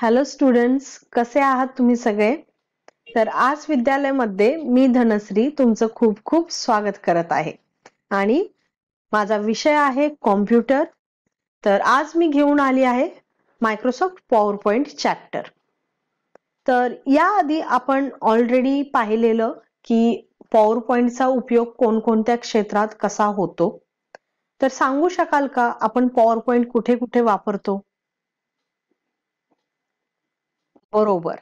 Hello students, कसे आहात तुम्ही सगळे? तर आज विद्यालयामध्ये मी धनश्री तुमचं खूप खूप स्वागत करत आहे आणि माझा विषय आहे कॉम्प्युटर. तर आज मी घेऊन आली आहे मायक्रोसॉफ्ट पॉवर पॉइंट चॅप्टर. तर याआधी आपण ऑलरेडी पाहिलेलं की पॉवर पॉइंटचा उपयोग कोणकोणत्या क्षेत्रात कसा होतो. तर सांगू शकाल का आपण पॉवर पॉइंट कुठे कुठे वापरतो? बरोबर,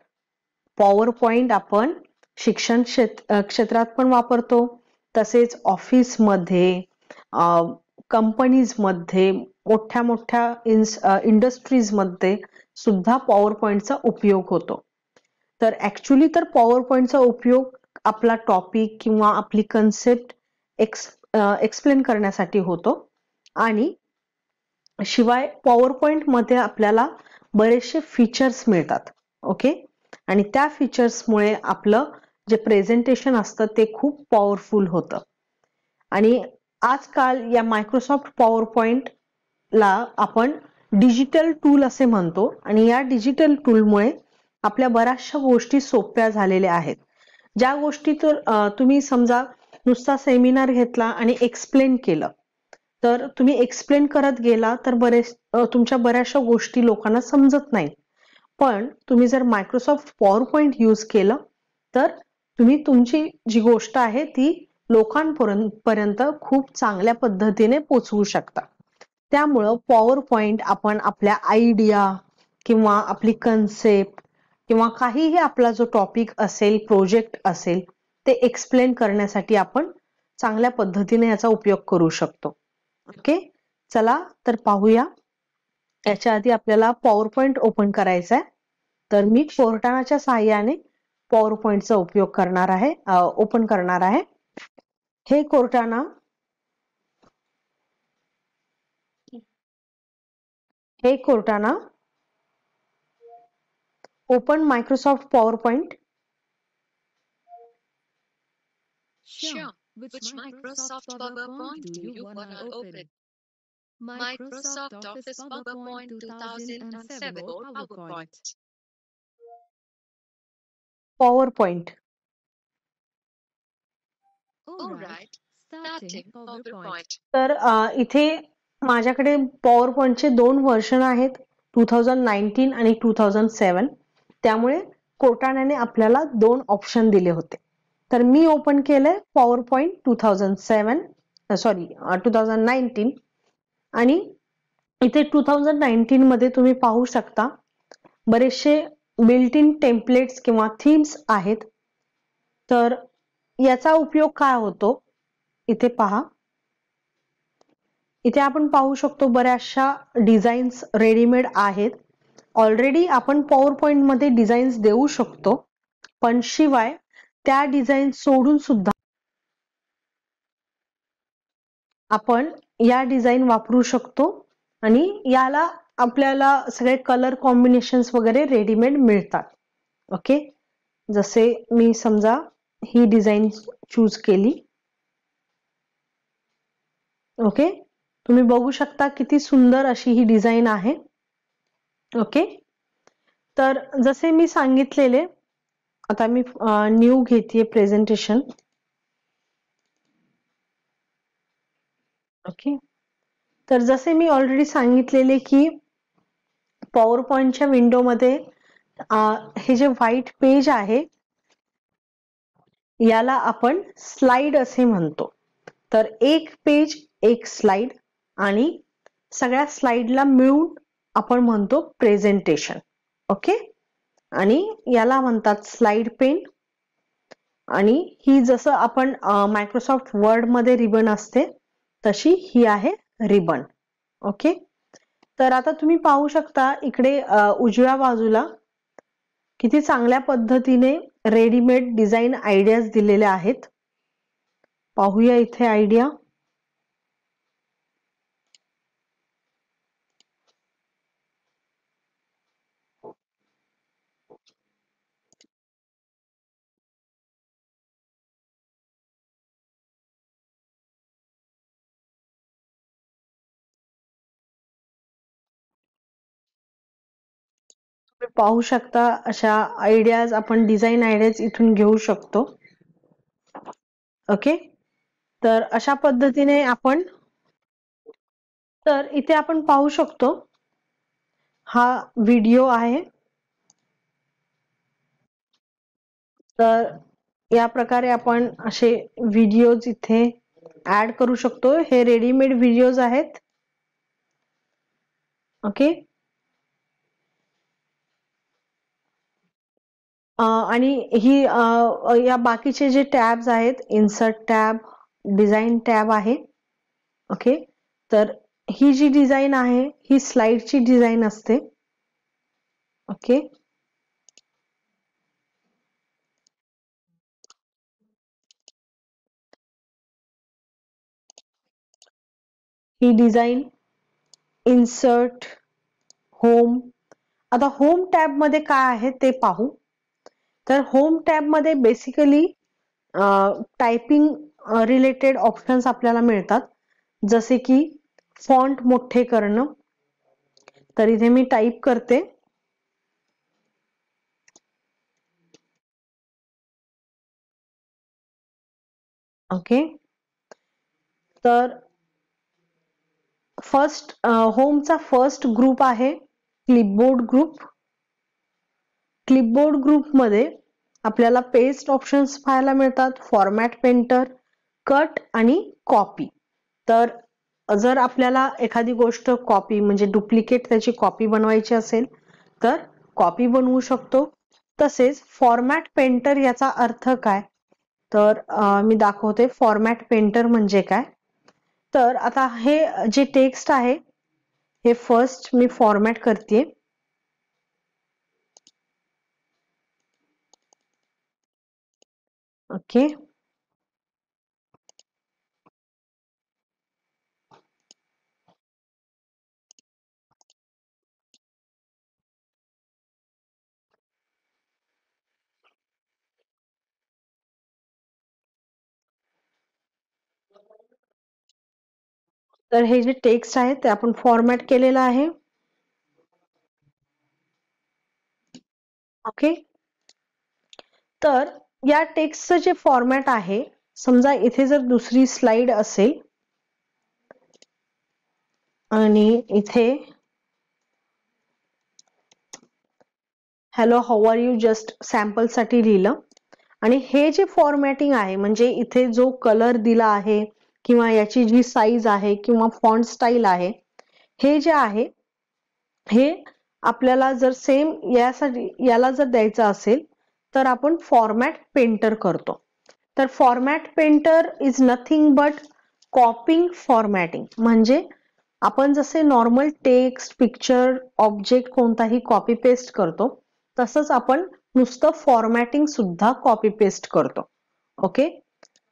पॉवर पॉइंट आपण शिक्षण क्षेत्रात पण वापरतो, तसेच ऑफिसमध्ये, कंपनीजमध्ये, मोठ्या मोठ्या इंडस्ट्रीजमध्ये सुद्धा पॉवर पॉइंटचा उपयोग होतो. तर ऍक्च्युली तर पॉवर पॉइंटचा उपयोग आपला टॉपिक किंवा आपली कन्सेप्ट एक्सप्लेन करण्यासाठी होतो आणि शिवाय पॉवर पॉइंट मध्ये आपल्याला बरेचसे फीचर्स मिळतात. ओके, आणि त्या फीचर्समुळे आपलं जे प्रेझेंटेशन असतं ते खूप पॉवरफुल होतं. आणि आजकाल या मायक्रोसॉफ्ट पॉवर पॉइंटला आपण डिजिटल टूल असे म्हणतो आणि या डिजिटल टूलमुळे आपल्या बऱ्याचशा गोष्टी सोप्या झालेल्या आहेत. ज्या गोष्टी तर तुम्ही समजा नुसता सेमिनार घेतला आणि एक्सप्लेन केलं, तर तुम्ही एक्सप्लेन करत गेला तर तुमच्या बऱ्याचशा गोष्टी लोकांना समजत नाही. पण तुम्ही जर मायक्रोसॉफ्ट पॉवर पॉइंट यूज केलं तर तुम्ही तुमची जी गोष्ट आहे ती लोकांपर्यंत खूप चांगल्या पद्धतीने पोचवू शकता. त्यामुळं पॉवर पॉइंट आपण आपल्या आयडिया किंवा आपली कन्सेप्ट किंवा काहीही आपला जो टॉपिक असेल, प्रोजेक्ट असेल, ते एक्सप्लेन करण्यासाठी आपण चांगल्या पद्धतीने याचा उपयोग करू शकतो. ओके, चला तर पाहूया. याच्या आधी आपल्याला पॉवर पॉइंट ओपन करायचा आहे. तर मी कोर्टानाच्या सहाय्याने पॉवर पॉइंटचा उपयोग करणार आहे, ओपन करणार आहे. हे Cortana open Microsoft power point. Sure. Which Microsoft PowerPoint do you want to open? Microsoft Office PowerPoint 2007 or PowerPoint? Power point. Alright, starting PowerPoint. तर इथे माझ्याकडे पॉवर पॉइंटचे दोन व्हर्जन आहेत, 2019 आणि 2007. त्यामुळे कोर्टाने आपल्याला दोन ऑप्शन दिले होते. तर मी ओपन केलंय पॉवर पॉइंट 2019 आणि इथे 2019 मध्ये तुम्ही पाहू शकता बरेचसे बिल्ट इन टेम्पलेट्स किंवा थीम्स आहेत. तर याचा उपयोग काय होतो इथे पहा. इथे आपण पाहू शकतो बऱ्याचशा डिझाईन्स रेडीमेड आहेत. ऑलरेडी आपण पॉवर पॉइंट मध्ये डिझाईन्स देऊ शकतो, पण शिवाय त्या डिझाईन सोडून सुद्धा आपण या डिझाईन वापरू शकतो आणि याला आपल्याला सगळे कलर कॉम्बिनेशन्स वगैरे रेडीमेड मिळतात. ओके, जसे मी समजा ही डिझाईन चूज केली. ओके, तुम्ही बघू शकता किती सुंदर अशी ही डिझाईन आहे. ओके, तर जसे मी सांगितलेले, आता मी न्यू घेते प्रेझेंटेशन. ओके, तर जसे मी ऑलरेडी सांगितलेले की पॉवर पॉइंटच्या विंडोमध्ये हे जे व्हाईट पेज आहे याला आपण स्लाइड असे म्हणतो. तर एक पेज एक स्लाइड आणि सगळ्या स्लाइडला मिळून आपण म्हणतो प्रेझेंटेशन. ओके, आणि याला म्हणतात स्लाइड पेन. आणि ही जसं आपण मायक्रोसॉफ्ट वर्ड मध्ये रिबन असते तशी ही आहे रिबन. ओके, तर आता तुम्ही पाहू शकता इकडे उजव्या बाजूला किती चांगल्या पद्धतीने रेडीमेड डिझाईन आयडियाज दिलेल्या आहेत. पाहूया इथे आयडिया. पाहू शकता अशा आयडियाज आपण डिझाईन आयडियाज इथून घेऊ शकतो. ओके, तर अशा पद्धतीने आपण तर इथे आपण पाहू शकतो हा व्हिडिओ आहे. तर या प्रकारे आपण असे व्हिडिओज इथे ऍड करू शकतो. हे रेडीमेड व्हिडिओज आहेत. ओके, आणि ही या बाकीचे जे टॅब्स आहेत, इन्सर्ट टॅब, डिझाईन टॅब आहे. ओके, तर ही जी डिझाईन आहे ही स्लाइडची डिझाईन असते. ओके, ही डिझाईन, इन्सर्ट, होम. आता होम टॅब मध्ये काय आहे ते पाहू. तर होम टॅब मध्ये बेसिकली टायपिंग रिलेटेड ऑप्शन्स आपल्याला मिळतात, जसे की फॉन्ट मोठे करणं. तर इथे मी टाईप करते. ओके, तर फर्स्ट होमचा फर्स्ट ग्रुप आहे क्लिपबोर्ड ग्रुप. क्लिपबोर्ड ग्रुप मध्ये आपल्याला पेस्ट ऑप्शन्स पाहायला मिळतात, फॉर्मॅट पेंटर, कट आणि कॉपी. तर जर आपल्याला एखादी गोष्ट कॉपी म्हणजे डुप्लिकेट त्याची कॉपी बनवायची असेल तर कॉपी बनवू शकतो. तसेच फॉर्मॅट पेंटर याचा अर्थ काय, तर मी दाखवते फॉर्मॅट पेंटर म्हणजे काय. तर आता हे जे टेक्स्ट आहे हे फर्स्ट मी फॉर्मॅट करते. ओके, तर हे जे टेक्स्ट आहे ते आपण फॉर्मॅट केलेलं आहे. ओके, तर या टेक्स्टचं जे फॉर्मॅट आहे, समजा इथे जर दुसरी स्लाइड असेल आणि इथे hello how are you just sample साठी लिहिलं, आणि हे जे फॉर्मॅटिंग आहे म्हणजे इथे जो कलर दिला आहे किंवा याची जी साईज आहे किंवा फॉन्ट स्टाईल आहे, हे जे आहे हे आपल्याला जर सेम यासाठी याला जर द्यायचं असेल तर आपण फॉर्मॅट पेंटर करतो. तर format painter is nothing but कॉपिंग formatting. म्हणजे आपण जसे नॉर्मल टेक्स्ट, पिक्चर, ऑब्जेक्ट कोणताही कॉपी पेस्ट करतो तसंच आपण नुसतं फॉर्मॅटिंग सुद्धा कॉपी पेस्ट करतो. ओके,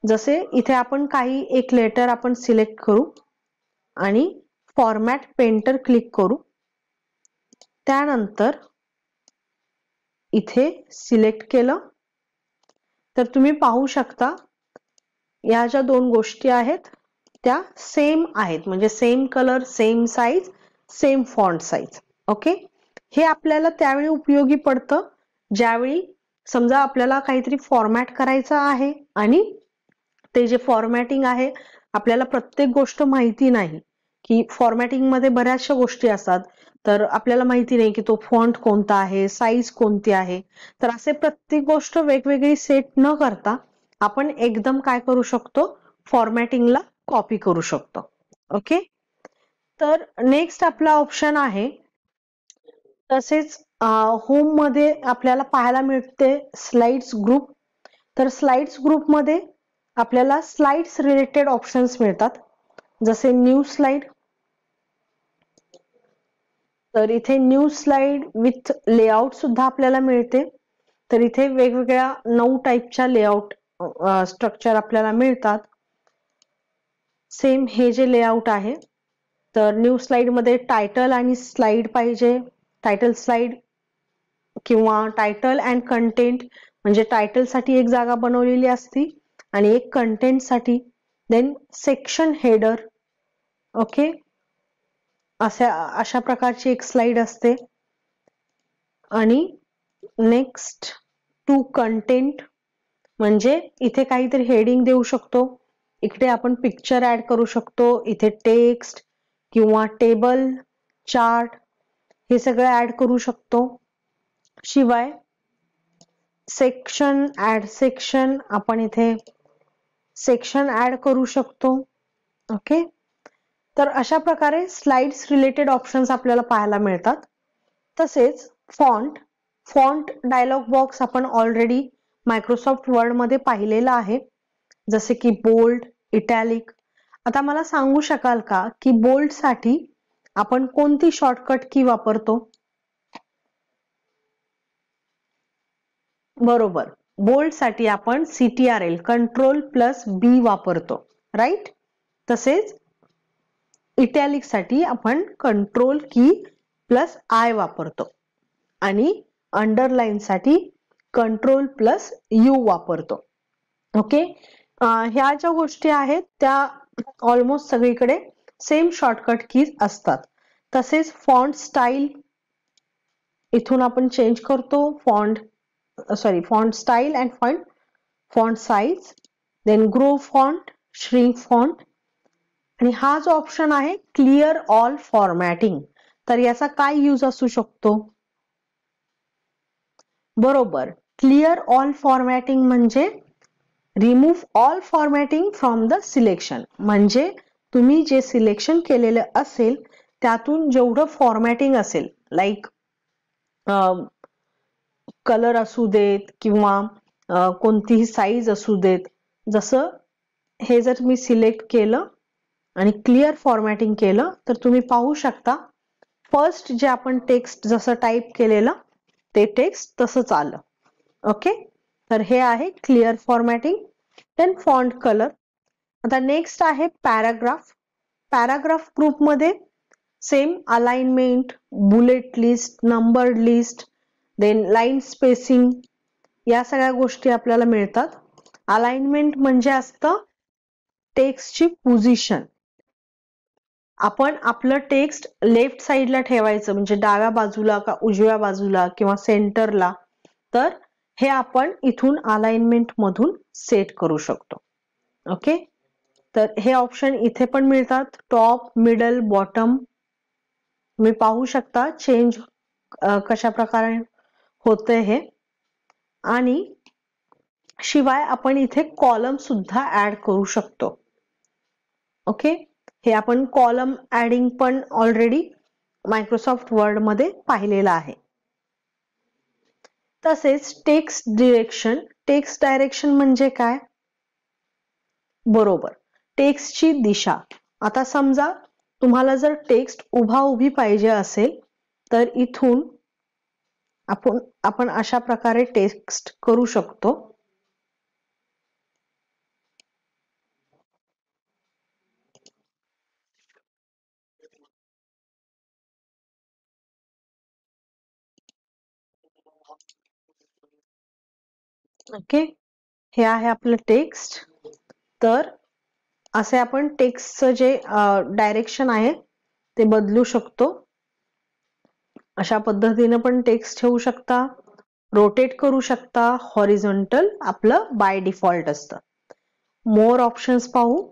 जसे इथे आपण काही एक लेटर आपण सिलेक्ट करू आणि फॉर्मॅट पेंटर क्लिक करू. त्यानंतर इथे सिलेक्ट केलं तर तुम्ही पाहू शकता या ज्या दोन गोष्टी आहेत त्या सेम आहेत, म्हणजे same colour, same size, same font size. Okay, हे आपल्याला त्यावेळी उपयोगी पडतं ज्यावेळी समजा आपल्याला काहीतरी फॉर्मॅट करायचं आहे आणि ते जे फॉर्मॅटिंग आहे आपल्याला प्रत्येक गोष्ट माहिती नाही, की फॉर्मॅटिंग मध्ये बऱ्याचशा गोष्टी असतात. तर आपल्याला माहिती नाही की तो फॉन्ट कोणता आहे, साईज कोणती आहे. तर असे प्रत्येक गोष्ट वेगवेगळी सेट न करता आपण एकदम काय करू शकतो, फॉर्मॅटिंगला कॉपी करू शकतो. ओके, तर नेक्स्ट आपला ऑप्शन आहे. तसेच होम मध्ये आपल्याला पाहायला मिळते स्लाइड्स ग्रुप. तर स्लाइड्स ग्रुप मध्ये आपल्याला स्लाइड्स रिलेटेड ऑप्शन्स मिळतात, जसे न्यू स्लाइड. तर इथे न्यू स्लाइड विथ लेआउट सुद्धा आपल्याला मिळते. तर इथे वेगवेगळ्या 9 टाईपच्या लेआउट स्ट्रक्चर आपल्याला मिळतात. सेम हे जे लेआउट आहे, तर न्यू स्लाइड मध्ये टायटल आणि स्लाइड पाहिजे. टायटल स्लाइड किंवा टायटल अँड कंटेंट, म्हणजे टायटल साठी एक जागा बनवलेली असती आणि एक कंटेंट साठी. Then section header. ओके, अशा प्रकारची एक स्लाइड असते. आणि नेक्स्ट टू कंटेंट म्हणजे इथे काहीतरी हेडिंग देऊ शकतो, इकडे आपण पिक्चर ऍड करू शकतो, इथे टेक्स्ट किंवा टेबल चार्ट हे सगळं ऍड करू शकतो. शिवाय सेक्शन ऍड सेक्शन आपण इथे सेक्शन ऍड करू शकतो. ओके, तर अशा प्रकारे स्लाइड्स रिलेटेड ऑप्शन्स आपल्याला पाहायला मिळतात. तसेच फॉन्ट फॉन्ट डायलॉग बॉक्स आपण ऑलरेडी मायक्रोसॉफ्ट वर्ड मध्ये पाहिलेला आहे, जसे की बोल्ड, इटॅलिक. आता मला सांगू शकाल का की बोल्ड साठी आपण कोणती शॉर्टकट की वापरतो? बरोबर, बोल्ड साठी आपण CTRL Ctrl+B वापरतो, राईट. तसेच इटॅलिक साठी आपण Ctrl+I वापरतो आणि अंडरलाईन साठी Ctrl+U वापरतो. ओके, ह्या ज्या गोष्टी आहेत त्या ऑलमोस्ट सगळीकडे सेम शॉर्टकट कीज असतात. तसेच फॉन्ट स्टाईल इथून आपण चेंज करतो, font style and font size, then grow font, shrink font. आणि हा जो ऑप्शन आहे क्लिअर ऑल फॉर्मॅटिंग, तर याचा काय यूज असू शकतो? बरोबर, क्लिअर ऑल फॉर्मॅटिंग म्हणजे remove all formatting from the selection. म्हणजे तुम्ही जे सिलेक्शन केलेलं असेल त्यातून जेवढं फॉर्मॅटिंग असेल, लाईक कलर असू देत किंवा कोणतीही साईज असू देत, जसं हे जर मी सिलेक्ट केलं आणि क्लिअर फॉर्मॅटिंग केलं तर तुम्ही पाहू शकता फर्स्ट जे आपण टेक्स्ट जसं टाईप केलेलं ते टेक्स्ट तसंच आलं. ओके, तर हे आहे clear formatting. Then font colour. आता नेक्स्ट आहे पॅराग्राफ. पॅराग्राफ ग्रुपमध्ये same alignment, bullet list, numbered list, then line spacing या सगळ्या गोष्टी आपल्याला मिळतात. अलाइनमेंट म्हणजे असतं टेक्स्टची पोझिशन. आपण आपलं टेक्स्ट लेफ्ट साईडला ठेवायचं, म्हणजे डाव्या बाजूला का उजव्या बाजूला किंवा सेंटरला, तर हे आपण इथून अलाइनमेंट मधून सेट करू शकतो. ओके, तर हे ऑप्शन इथे पण मिळतात, टॉप, मिडल, बॉटम. तुम्ही पाहू शकता चेंज कशा प्रकारे होतंय हे. आणि शिवाय आपण इथे कॉलम सुद्धा ऍड करू शकतो. ओके, हे आपण कॉलम ऍडिंग पण ऑलरेडी मायक्रोसॉफ्ट वर्ड मध्ये पाहिलेलं आहे. तसेच टेक्स्ट डिरेक्शन. टेक्स्ट डायरेक्शन म्हणजे काय? बरोबर, टेक्स्टची दिशा. आता समजा तुम्हाला जर टेक्स्ट उभा उभी पाहिजे असेल तर इथून आपण अशा प्रकारे टेक्स्ट करू शकतो. ओके, हे आहे आपलं टेक्स्ट. तर असे आपण टेक्स्टचं जे डायरेक्शन आहे ते बदलू शकतो. अशा पद्धतीने पण टेक्स्ट ठेवू शकता, रोटेट करू शकता. हॉरिझॉन्टल आपलं बाय डिफॉल्ट असतं. मोर ऑप्शन्स पाहू.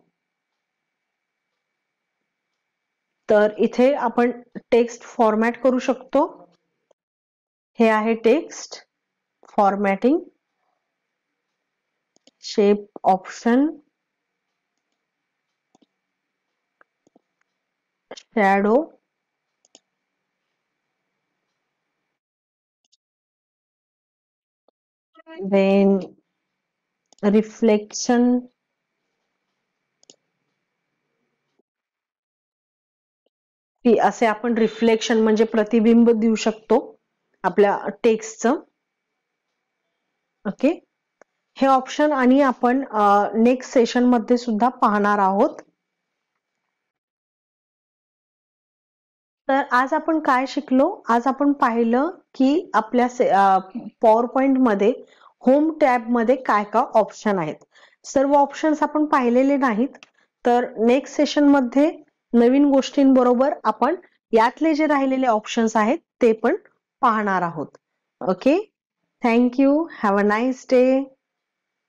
तर इथे आपण टेक्स्ट फॉर्मॅट करू शकतो. हे आहे text formatting, shape option, shadow, then reflection, असे आपण रिफ्लेक्शन म्हणजे प्रतिबिंब देऊ शकतो आपल्या टेक्स्टचं. ओके, हे ऑप्शन आणि आपण नेक्स्ट सेशन मध्ये सुद्धा पाहणार आहोत. तर आज आपण काय शिकलो? आज आपण पाहिलं की आपल्या पॉवर पॉइंट मध्ये होम टॅब मध्ये काय काय ऑप्शन आहेत. सर्व ऑप्शन्स आपण पाहिलेले नाहीत, तर नेक्स्ट सेशन मध्ये नवीन गोष्टींबरोबर आपण यातले जे राहिलेले ऑप्शन्स आहेत ते पण पाहणार आहोत. Okay. Thank you. Have a nice day.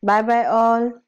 Bye bye all.